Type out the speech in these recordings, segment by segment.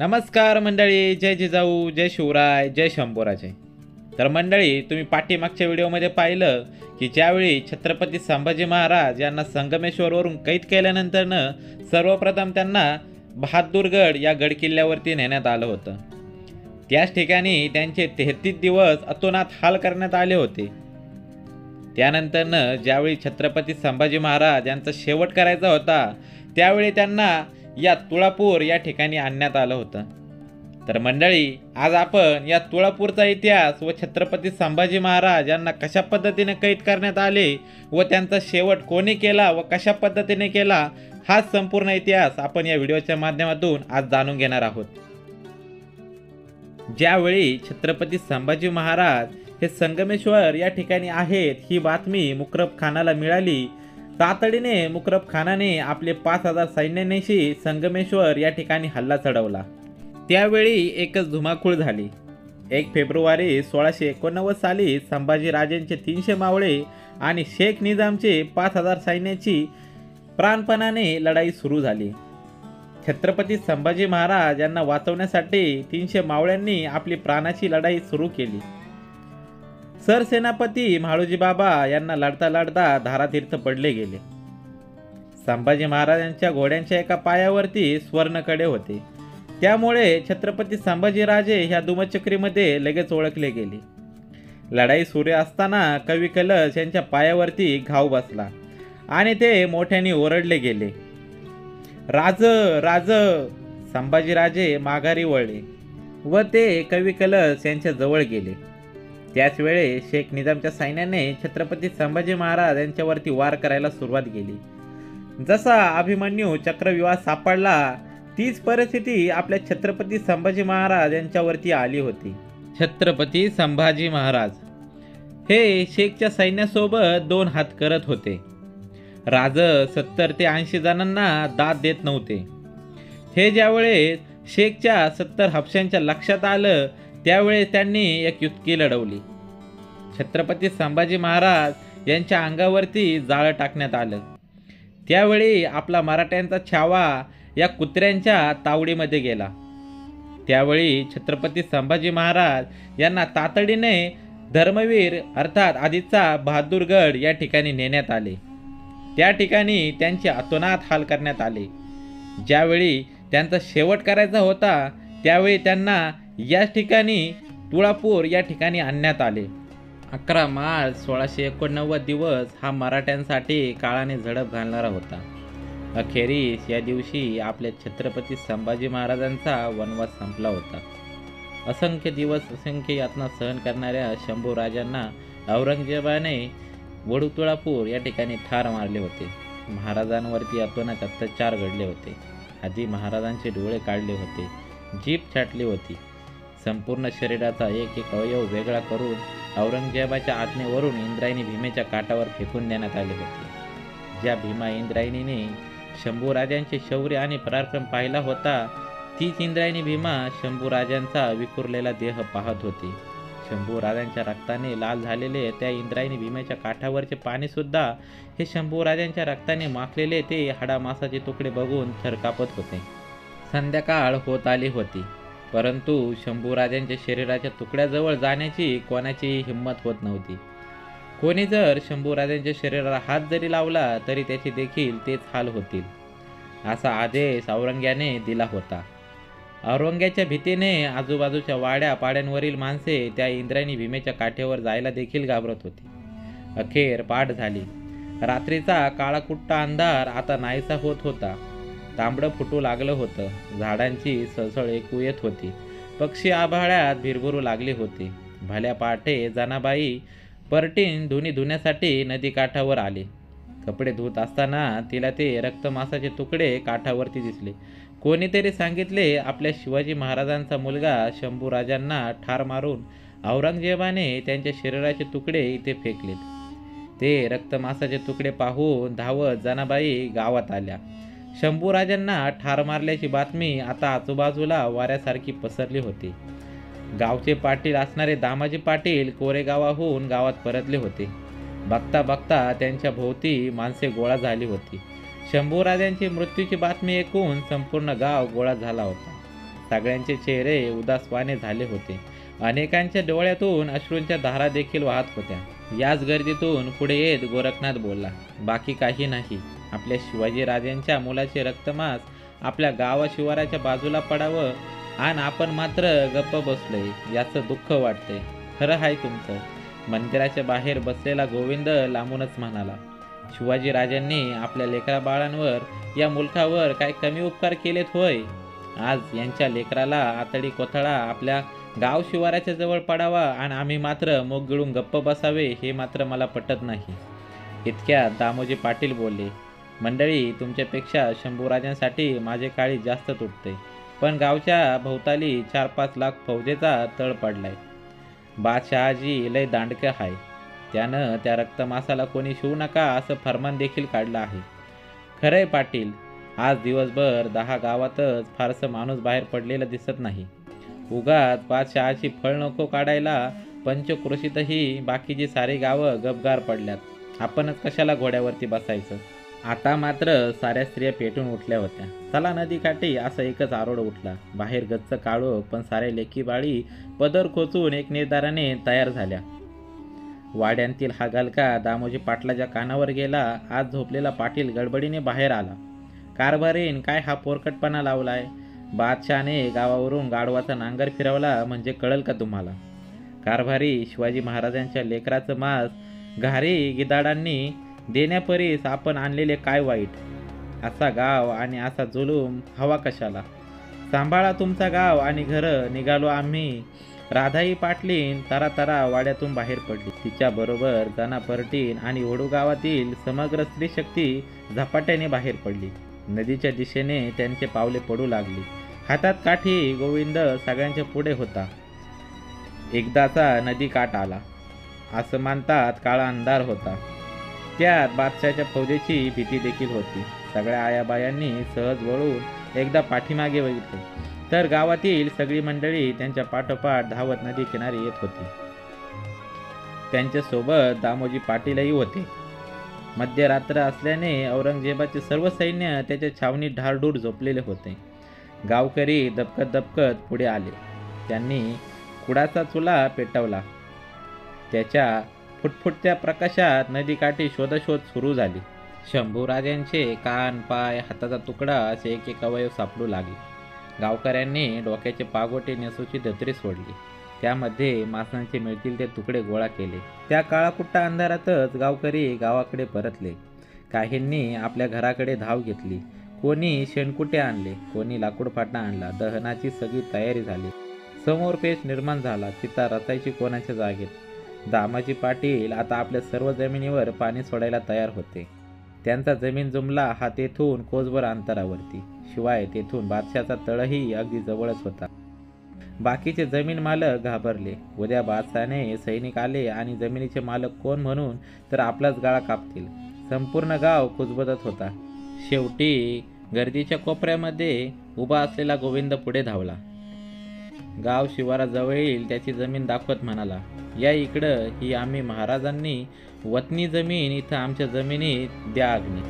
नमस्कार मंडळी, जय जिजाऊ, जय शिवराय, जय शंभूराजे. तर मंडळी, तुम्ही पाठीमागच्या व्हिडिओमध्ये पाहिलं की ज्यावेळी छत्रपती संभाजी महाराज यांना संगमेश्वरवरून कैद केल्यानंतरनं सर्वप्रथम त्यांना बहादूरगड या गडकिल्ल्यावरती नेण्यात आलं होतं. त्याच ठिकाणी त्यांचे 33 दिवस अतोनात हाल करण्यात आले होते. त्यानंतरनं ज्यावेळी छत्रपती संभाजी महाराज यांचा शेवट करायचा होता त्यावेळी त्यांना या तुळापूर या ठिकाणी आणण्यात आलं होतं. तर मंडळी, आज आपण या तुळापूरचा इतिहास व छत्रपती संभाजी महाराज यांना कशा पद्धतीने कैद करण्यात आले व त्यांचा शेवट कोणी केला व कशा पद्धतीने केला, हा संपूर्ण इतिहास आपण या व्हिडिओच्या माध्यमातून आज जाणून घेणार आहोत. ज्यावेळी छत्रपती संभाजी महाराज हे संगमेश्वर या ठिकाणी आहेत ही बातमी मुकरब खानाला मिळाली. तातडीने मुकरब खानाने आपले 5000 सैन्यानेशी संगमेश्वर या ठिकाणी हल्ला चढवला. त्यावेळी एकच धुमाकूळ झाली. 1 फेब्रुवारी 1689 साली संभाजीराजेंचे 300 मावळे आणि शेख निजामचे 5000 सैन्याची प्राणपणाने लढाई सुरू झाली. छत्रपती संभाजी महाराज यांना वाचवण्यासाठी 300 मावळ्यांनी आपली प्राणाची लढाई सुरू केली. सरसेनापती म्हाळोजी बाबा यांना लढता लढता धारातीर्थ पडले गेले. संभाजी महाराजांच्या घोड्यांच्या एका पायावरती स्वर्णकडे होते, त्यामुळे छत्रपती संभाजीराजे ह्या दुमचक्रीमध्ये लगेच ओळखले गेले. लढाई सुरू असताना कवी कलश यांच्या पायावरती घाव बसला आणि ते मोठ्याने ओरडले गेले, राज राज. संभाजीराजे माघारी वळले व ते कवी कलश यांच्या जवळ गेले. त्याच वेळी शेख निजामच्या सैन्याने छत्रपती संभाजी महाराज यांच्यावरती वार करायला सुरुवात केली. जसा अभिमन्यू चक्रव्यूहात सापडला तीच परिस्थिती आपल्या छत्रपती संभाजी महाराज यांच्यावरती आली होती. छत्रपती संभाजी महाराज हे शेखच्या सैन्यासोबत 2 हात करत होते. राज 70 ते 80 जणांना दाद देत नव्हते. हे ज्यावेळेस शेखच्या 70 हफशांच्या लक्षात आलं त्यावेळी त्यांनी एक युक्ती लढवली. छत्रपती संभाजी महाराज यांच्या अंगावरती जाळं टाकण्यात आलं. त्यावेळी आपला मराठ्यांचा छावा या कुत्र्यांच्या तावडीमध्ये गेला. त्यावेळी छत्रपती संभाजी महाराज यांना तातडीने धर्मवीर अर्थात आधीचा बहादूरगड या ठिकाणी नेण्यात आले. त्या ठिकाणी त्यांचे अतोनात हाल करण्यात आले. ज्यावेळी त्यांचा शेवट करायचा होता त्यावेळी त्यांना याच ठिकाणी तुळापूर या ठिकाणी आणण्यात आले. 11 मार्च 1689 दिवस हा मराठ्यांसाठी काळाने झडप घालणारा होता. अखेरीस या दिवशी आपल्या छत्रपती संभाजी महाराजांचा वनवास संपला होता. असंख्य दिवस असंख्य यातना सहन करणाऱ्या शंभूराजांना औरंगजेबाने वडूतुळापूर या ठिकाणी ठार मारले होते. महाराजांवरती अतोनात अत्याचार घडले होते. आधी महाराजांचे डोळे काढले होते, जीभ छाटली होती. संपूर्ण शरीराचा एक एक अवयव वेगळा करून औरंगजेबाच्या आज्ञेवरून इंद्रायणी भीमेच्या काठावर फेकून देण्यात आले होते. ज्या भीमा इंद्रायणीने शंभूराजांचे शौर्य आणि पराक्रम पाहिला होता तीच इंद्रायणी भीमा शंभूराजांचा विखुरलेला देह पाहत होती. शंभूराजांच्या रक्ताने लाल झालेले त्या इंद्रायणी भीमेच्या काठावरचे पाणी सुद्धा हे शंभूराजांच्या रक्ताने माखलेले ते हाडामासाचे तुकडे बघून थरकापत होते. संध्याकाळ होत आली होती, परंतु शंभूराजांच्या शरीराच्या तुकड्याजवळ जाण्याची कोणाची हिंमत होत नव्हती. कोणी जर शंभूराजांच्या शरीराला हात जरी लावला तरी त्याचे देखील तेच हाल होतील असा आदेश औरंग्याने दिला होता. औरंग्याच्या भीतीने आजूबाजूच्या वाड्या पाड्यांवरील माणसे त्या इंद्रायणी भीमेच्या काठेवर जायला देखील घाबरत होती. अखेर पाठ झाली. रात्रीचा काळाकुट्टा अंधार आता नाहीसा होत होता. तांबडं फुटू लागलं होतं. झाडांची सळसळ ऐकू येत होती. पक्षी आभाळ्यात भिरभरू लागले होते. भल्या पहाटे जनाबाई परटीन धुणी धुण्यासाठी नदीकाठावर आले. कपडे धुत असताना तिला ते रक्तमासाचे तुकडे काठावरती दिसले. कोणीतरी सांगितले आपल्या शिवाजी महाराजांचा मुलगा शंभूराजांना ठार मारून औरंगजेबाने त्यांच्या शरीराचे तुकडे इथे फेकलेत. ते रक्तमासाचे तुकडे पाहून धावत जनाबाई गावात आल्या. शंभूराजांना ठार मारल्याची बातमी आता आजूबाजूला वाऱ्यासारखी पसरली होती. गावचे पाटील असणारे दामाजी पाटील कोरेगावाहून गावात परतले होते. बघता बघता त्यांच्या भोवती माणसे गोळा झाली होती. शंभूराजांची मृत्यूची बातमी ऐकून संपूर्ण गाव गोळा झाला होता. सगळ्यांचे चेहरे उदासवाने झाले होते. अनेकांच्या डोळ्यातून अश्रूंच्या धारा देखील वाहत होत्या. याच गर्दीतून पुढे येत गोरखनाथ बोलला, बाकी काही नाही. आपल्या शिवाजीराजांच्या मुलाचे रक्तमांस आपल्या गावाशिवाराच्या बाजूला पडावं आणि आपण मात्र गप्प बसलोय, याचं दुःख वाटतंय. खरं आहे तुमचं. मंदिराच्या बाहेर बसलेला गोविंद लांबूनच म्हणाला, शिवाजीराजांनी आपल्या लेकरा बाळांवर, या मुलखावर काय कमी उपकार केलेत होय? आज यांच्या लेकराला आतडी कोथळा आपल्या गाव शिवाराच्या जवळ पडावा आणि आम्ही मात्र मुख गिळून गप्प बसावे, हे मात्र मला पटत नाही. इतक्यात दामोजी पाटील बोलले, मंडळी, तुमच्यापेक्षा शंभूराजांसाठी माझे काळी जास्त तुटते. पण गावच्या भोवताली 4-5 लाख फौजेचा तळ पडलाय. बादशहाजी लय दांडकं आहे. त्यानं त्या रक्तमासाला कोणी शिवू नका असं फरमान देखील काढलं आहे. खरंय पाटील, आज दिवसभर 10 गावातच फारसं माणूस बाहेर पडलेला दिसत नाही. उगाच बादशहाची फळ नको काढायला पंचक्रोशीतही बाकीची सारी गावं गपगार पडल्यात. आपणच कशाला घोड्यावरती बसायचं? आता मात्र साऱ्या स्त्रिया पेटून उठल्या होत्या. चला नदीकाठी, असा एकच आरोड उठला. बाहेर गच्च काळो पण सारे लेकी बाळी पदर खोचून एक निर्धाराने तयार झाल्या. वाड्यांतील हा गलका दामोजी पाटलाच्या कानावर गेला. आज झोपलेला पाटील गडबडीने बाहेर आला. कारभारीन, काय हा पोरकटपणा लावलाय? बादशहाने गावावरून गाढवाचा नांगर फिरवला म्हणजे कळल का तुम्हाला? कारभारी, शिवाजी महाराजांच्या लेकराचं मांस घारी गिधाडांनी देण्यापरीस आपण आणलेले काय वाईट? असा गाव आणि असा जुलूम हवा कशाला? सांभाळा तुमचा गाव आणि घरं. निघालो आम्ही. राधाई पाटलीन तरा वाड्यातून बाहेर पडली. तिच्याबरोबर जना परटीन आणि ओढू गावातील समग्र स्त्रीशक्ती झपाट्याने बाहेर पडली. नदीच्या दिशेने त्यांचे पावले पडू लागली. हातात काठी. गोविंद सगळ्यांच्या पुढे होता. एकदाचा नदी काठ आला. आसमांतात काळा अंधार होता. त्यात बादशाच्या फौजेची भीती देखील होती. सगळ्या आयाबायांनी सहज वळून एकदा पाठीमागे बघितले तर गावातील सगळी मंडळी त्यांच्या पाठोपाठ धावत नदी किनारी येत होती. त्यांच्यासोबत दामोजी पाटीलही होते. मध्यरात्र असल्याने औरंगजेबाचे सर्व सैन्य त्याच्या छावणीत ढारढूर झोपलेले होते. गावकरी दबकत पुढे आले. त्यांनी कुडाचा चुला पेटवला. त्याच्या फुटफुटत्या प्रकाशात नदीकाठी शोधाशोध सुरू झाली. शंभूराजांचे कान, पाय, हाताचा तुकडा असे एक अवयव सापडू लागले. गावकऱ्यांनी डोक्याचे पागोटे नेसूची धत्री सोडली. त्यामध्ये मांसाचे मिळतील ते तुकडे गोळा केले. त्या काळाकुट्टा अंधारातच गावकरी गावाकडे परतले. काहींनी आपल्या घराकडे धाव घेतली. कोणी शेणकुटे आणले, कोणी लाकूड फाटा आणला. दहनाची सगळी तयारी झाली. समोर पेच निर्माण झाला. चिता रचायची कोणाच्या जागेत. दामाजी पाटील आता आपल्या सर्व जमिनीवर पाणी सोडायला तयार होते. त्यांचा जमीन जुमला हा तेथून कोसभर अंतरावरती. शिवाय तेथून बादशाचा तळही अगदी जवळच होता. बाकीचे जमीन मालक घाबरले. उद्या बादशाने सैनिक आले आणि जमिनीचे मालक कोण म्हणून तर आपलाच गाळा कापतील. संपूर्ण गाव कुजबुजत होता. शेवटी गर्दीच्या कोपऱ्यामध्ये उभा असलेला गोविंद पुढे धावला. गाव शिवाराजवळ येईल त्याची जमीन दाखवत म्हणाला, या इकडं, ही आम्ही महाराजांनी वतनी जमीन. इथं आमच्या जमिनीत द्या अग्नी.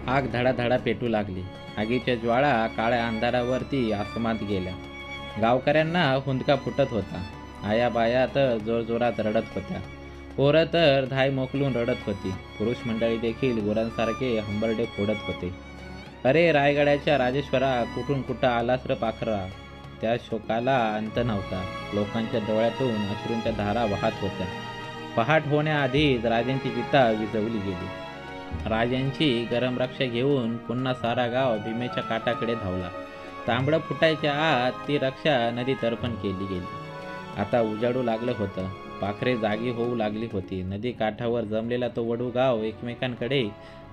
आग धडाधडा पेटू लागली. आगीच्या ज्वाळा काळ्या अंधारावरती आसमात गेल्या. गावकऱ्यांना हुंदका फुटत होता. आया बाया तर जोरजोरात रडत होत्या. पोरं तर धाय मोकलून रडत होती. पुरुष मंडळी देखील गुरांसारखे हंबरडे फोडत होते. अरे रायगडाच्या राजेश्वरा, कुठून कुठं आलास र पाखरा? त्या शोकाला अंत नव्हता. लोकांच्या डोळ्यातून अश्रूंच्या धारा वाहत होत्या. पहाट होण्याआधीच राजांची चिता विझवली गेली. राजांची गरम रक्षा घेऊन पुन्हा सारा गाव भीमेच्या काठाकडे धावला. तांबडं फुटायच्या आत ती रक्षा नदीत अर्पण केली गेली. आता उजाडू लागलं होतं. पाखरे जागी होऊ लागली होती. नदी काठावर जमलेला तो वडू गाव एकमेकांकडे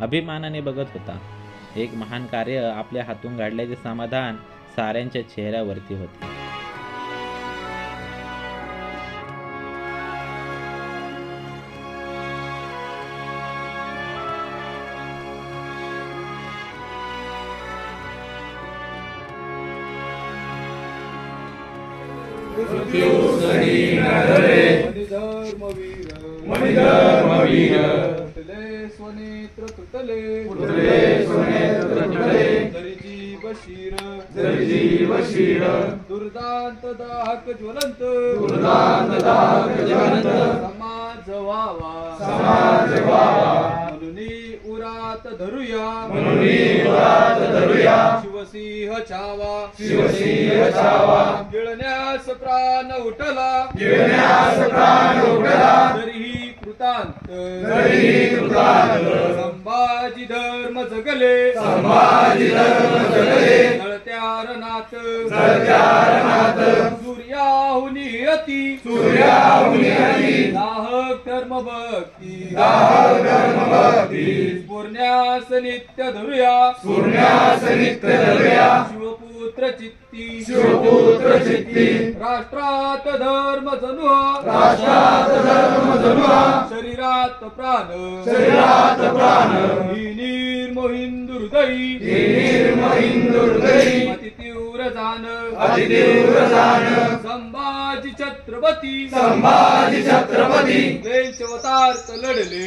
अभिमानाने बघत होता. एक महान कार्य आपल्या हातून घडल्याचे समाधान साऱ्यांच्या चेहऱ्यावरती होते. शीर जगजीव शीर दुर्दांत दाहक ज्वलंत समाज व्हावा म्हणून उरात धरूया शिवसिंह छावा गिळण्यास प्राण उठला तरीही कृतांत संभाजी धर्म जगले जळत्या रणात सूर्याहुनी अति दाहक धर्म भक्ती स्फुरण्यास नित्य धरूया शिवपुत्र चित्ती राष्ट्रात धर्म जनुहा शरीरात प्राण ही निर्मो हिंदू हृदयी अति तीव्र जाण संभाजी छत्रपती वेंचवतार्थ लढले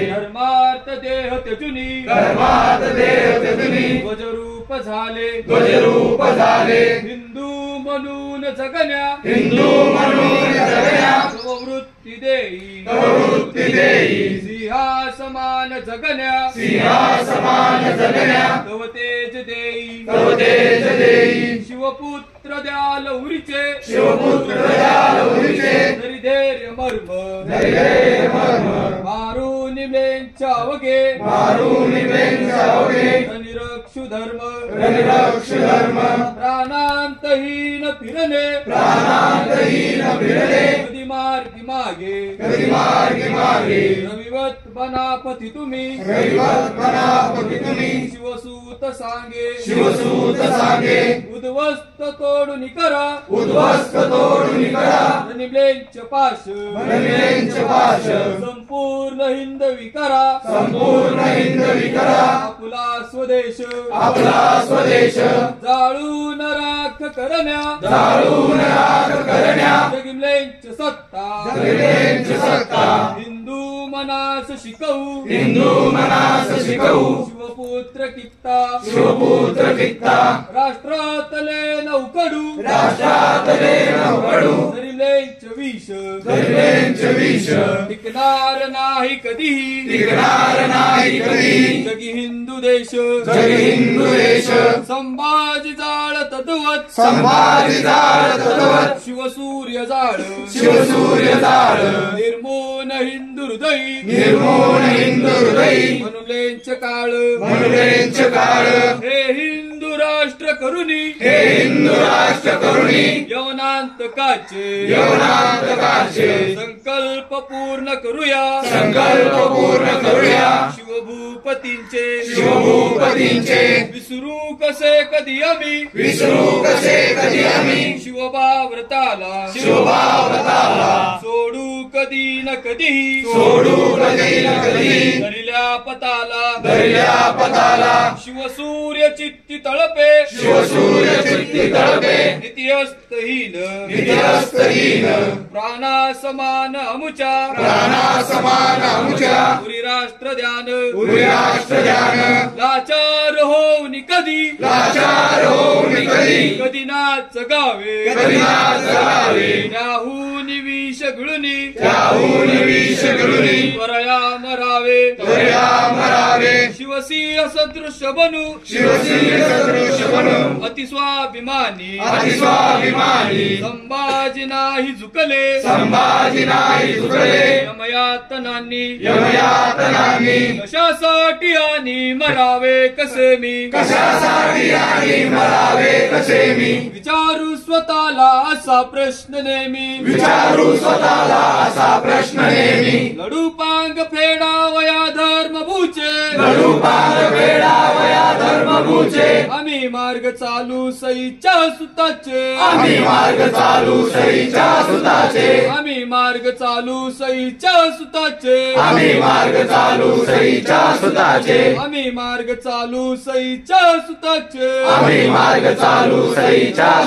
धर्मार्थ देह त्यजुनी ध्वजरूप झाले हिंदू म्हणून जगण्या वृत्ती देई सिंहासमान जगण्या तव तेज देई शिवपुत्र द्याल उरीचे तरी धैर्य मर्म मारून निमेंच्या अवघे निरक्षु धर्म प्राणांतहीन फिरणे कधी मार्गी मागे रविवत बनापती तुम्ही शिवसूत सांगे उद्ध्वस्त तोडून करा निमलेंच पाश संपूर्ण हिंदवी करा आपला स्वदेश जाळून राख करण्या जगिमलेंच सत्ता हिंदू मनास शिकवू शिवपुत्र कित्ता राष्ट्रातले नौकडू जरिमलेंच विष टिकणार नाही कधीही जगी हिंदू देश संभाजी जाळ तद्वत शिवसूर्य जाळ निर्मोन हिंदू हृदयी मनुलेंच काळ हे हिंदू राष्ट्र करुणी यवनांतकाचे संकल्प पूर्ण करूया शिवभूपतींचे विसरू कसे कधी आम्ही शिवभाव्रताला सोडू कधी न कधीही धरिल्या पताला शिवसूर्य चित्ती तळपे नित्यस्तहीन प्राणासमान अमुचा पुरी राष्ट्र ध्यान लाचार होऊन कधी नाच गावे त्याहून विष घुळुनी त्वरया मरावे शिवसिंह सदृश बनू अतिस्वाभिमानी संभाजी नाही झुकले यमयातनांनी कशासाठी आणि मरावे कसे मी विचारू स्वतःला असा प्रश्न नेहमी लढू पांग फेडावया धर्मभूचे आम्ही मार्ग चालू सईच्या सुताचे आम्ही मार्ग चालू सईच्या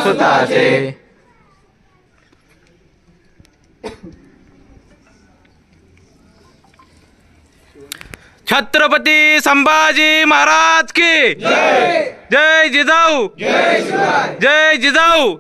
सुताचे छत्रपती संभाजी महाराज की जय जिजाऊ, जय जिजाऊ.